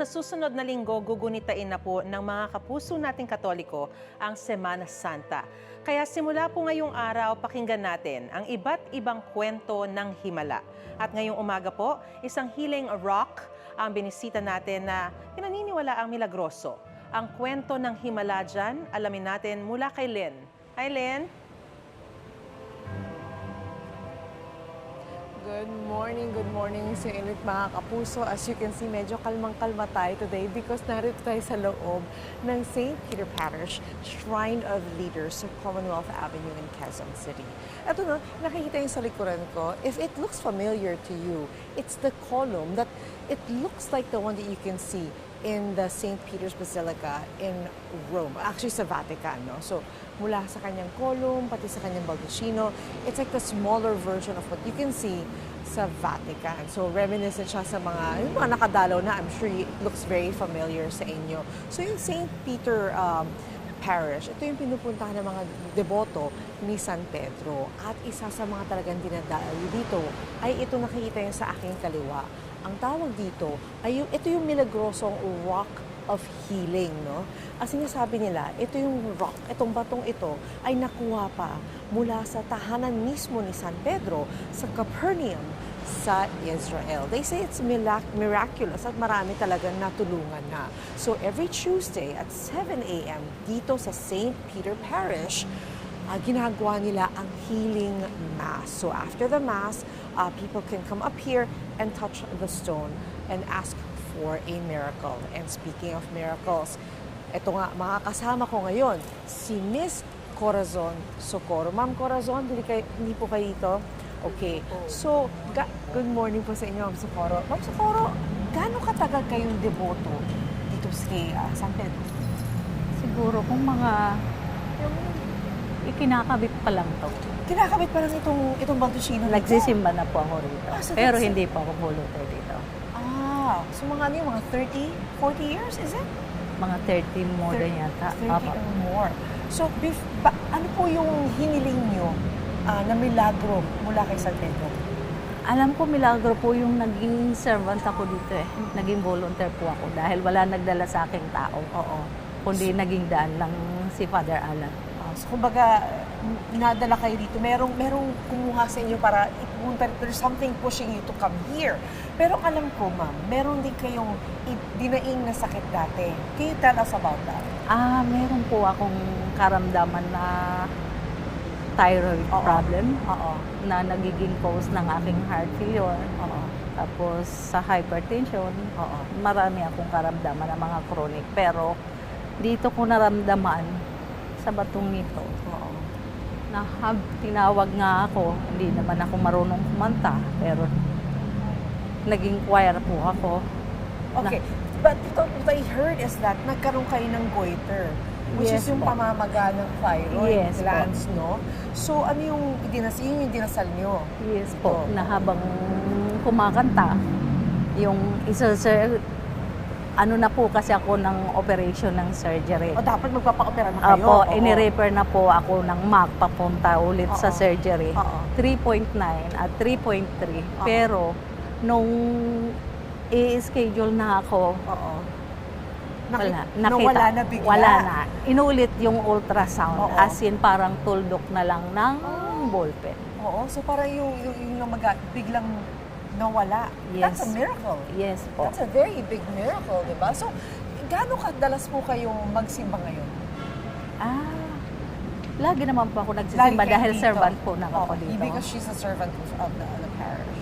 Sa susunod na linggo, gugunitain na po ng mga kapuso nating Katoliko ang Semana Santa. Kaya simula po ngayong araw, pakinggan natin ang iba't ibang kwento ng Himala. At ngayong umaga po, isang healing rock ang binisita natin na pinaniniwala ang milagroso. Ang kwento ng Himala dyan, alamin natin mula kay Lynn. Hi, Lynn. Good morning sa inyo mga kapuso. As you can see, medyo kalmang-kalma tayo today because narito tayo sa loob ng St. Peter Parish Shrine of Leaders sa Commonwealth Avenue in Quezon City. Ito na, nakikita yung sa likuran ko. If it looks familiar to you, it's the column that it looks like the one that you can see in the St. Peter's Basilica in Rome, actually sa Vatican, no? So, mula sa kanyang column, pati sa kanyang baldacchino, it's like the smaller version of what you can see sa Vatican. So, reminiscent siya sa yung mga nakadalaw na, I'm sure it looks very familiar sa inyo. So, yung St. Peter Parish, ito yung pinupuntahan ng mga deboto ni San Pedro. At isa sa mga talagang dinadayo dito ay ito nakikita yung sa aking kaliwa. Ang tawag dito ay ito yung milagrosong rock of healing, no? As sinasabi nila, ito yung rock, itong batong ito ay nakuha pa mula sa tahanan mismo ni San Pedro sa Capernaum sa Israel. They say it's miraculous at marami talagang natulungan na. So every Tuesday at 7 a.m. dito sa St. Peter Parish, ginagawa nila ang healing mass. So after the mass, people can come up here and touch the stone and ask for a miracle. And speaking of miracles, ito nga, makakasama ko ngayon, si Miss Corazon Socorro. Ma'am Corazon, hindi po kayo dito? Okay. So, good morning po sa inyo, Ma'am Socorro. Ma'am Socorro, gaano katagal kayong deboto dito sa San Pedro? Siguro kung mga ikinakabit pa lang to. Kinakabit pa lang itong baldacchino nito? Nagsisimba na po ako rito. So pero hindi pa ako volunteer dito. So mga mga 30, 40 years, is it? Mga 30 more than yata. 30 or more. So, ano po yung hiniling nyo na milagro mula kay San Pedro? Alam ko milagro po yung naging servant ako dito eh. Naging volunteer po ako dahil wala nagdala sa aking tao. Oo. Kundi naging daan lang si Father Alan. So, kumbaga, nadala kayo dito. Merong kumuha sa inyo para ipunta. There's something pushing you to come here. Pero alam ko, ma'am, meron din kayong dinaing na sakit dati. Can you tell us about that? Meron po akong karamdaman na thyroid problem. Oo. Na nagiging cause ng aking heart failure. Oo. Tapos sa hypertension, Oo. marami akong karamdaman ng mga chronic. Pero dito ko naramdaman sa batong nito. Oo. Tinawag nga ako, hindi naman ako marunong kumanta, pero naging choir po ako. Okay. But what I heard is that nagkaroon kayo ng goiter, which Yes is yung po. pamamaga ng thyroid Yes po. glands, no? So, ano yung dinasal nyo? Yes po, Oo. na habang kumakanta, yung ano na po kasi ako ng operation ng surgery. O dapat magpapa-opera na kayo? Apo, Oo. ini-refer na po ako ng MAC papunta ulit sa Oo. surgery. Oo. 3.9 at 3.3. Pero nung i-schedule na ako, Oo. wala. Nawala na bigla? Wala na. Inulit yung ultrasound. Oo. As in parang tuldok na lang ng ballpen. Oo. So, parang yung biglang nawala. Yes. That's a miracle. Yes po. That's a very big miracle, di ba? So, gaano kadalas po kayong magsimba ngayon? Lagi naman po ako nagsisimba kayo dahil dito? servant po na ako Oo, dito. because she's a servant of the parish.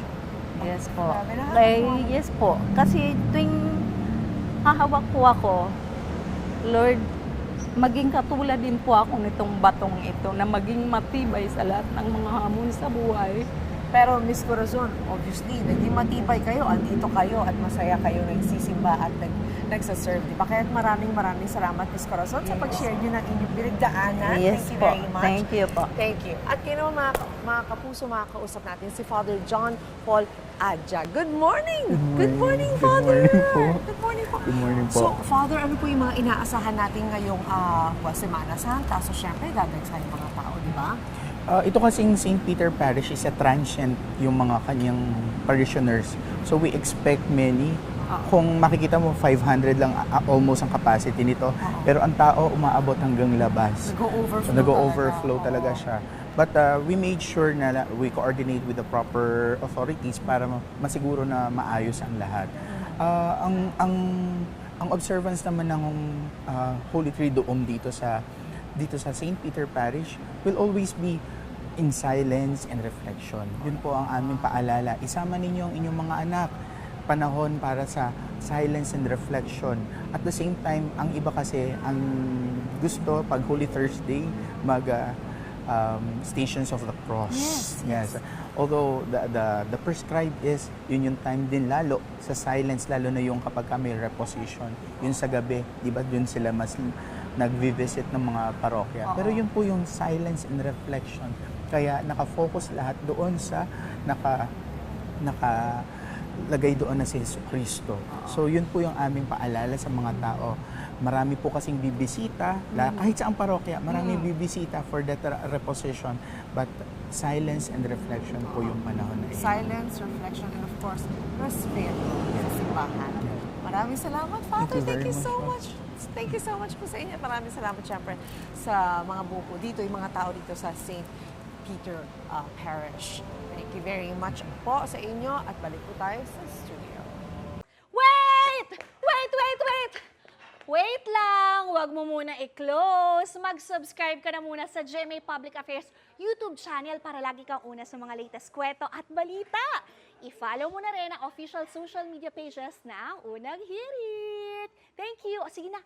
Yes po. Grabe na. Yes po. Kasi tuwing hahawak po ako, Lord, maging katulad din po ako nitong batong ito na maging matibay sa lahat ng mga hamon sa buhay. Pero Miss Corazon, obviously, naging matibay kayo, andito kayo at masaya kayo nagsisimba at nagsaserve. Diba? Kaya maraming salamat, Miss Corazon, sa pag-share niyo ng inyong pinagdaanan. Yes Thank you po. very much. Thank you po. Thank you. At kino mga kapuso, makakausap natin si Father John Paul Adja. Good morning! Good morning, Father! Good morning po. Good morning po. Good morning po. So, Father, ano po yung mga inaasahan natin ngayong Semana Santa? So, syempre, dadagsa yung mga tao, di ba? Ito kasing St. Peter Parish is a transient yung mga kanyang parishioners. So we expect many Kung makikita mo, 500 lang almost ang capacity nito. Pero ang tao umaabot hanggang labas. Nag-overflow Nag-overflow talaga siya. But we made sure na we coordinate with the proper authorities para masiguro na maayos ang lahat. Ang observance naman ng Holy Three Doom dito sa St. Peter Parish will always be in silence and reflection. Yun po ang aming paalala. Isama ninyo ang inyong mga anak. Panahon para sa silence and reflection. At the same time, ang iba kasi, ang gusto pag Holy Thursday, Stations of the Cross. Yes. Although the prescribed is yun yung time din lalo sa silence, lalo na yung kapag may reposition. Yun sa gabi, di ba dun sila mas nag-visit ng mga parokya. Pero yun po yung silence and reflection. Kaya nakafocus lahat doon sa nakalagay doon na si Jesucristo. So yun po yung aming paalala sa mga tao. Marami po kasing bibisita, kahit sa ang parokya, marami bibisita for that reposition. But silence and reflection po yung panahon na yun. Silence, reflection, and of course, respeto sa simbahan. Maraming salamat, Father. Thank you so much. Thank you so much po sa inyo. Maraming salamat, syempre, sa mga buko dito, yung mga tao dito sa St. Peter Parish. Thank you very much po sa inyo at balik po tayo sa studio. Wait! Wait, wait, wait! Wait lang! Huwag mo muna i-close. Mag-subscribe ka na muna sa GMA Public Affairs YouTube channel para lagi kang una sa mga latest kwento at balita. I-follow mo na rin ang official social media pages ng Unang Hirit. Thank you! O sige na,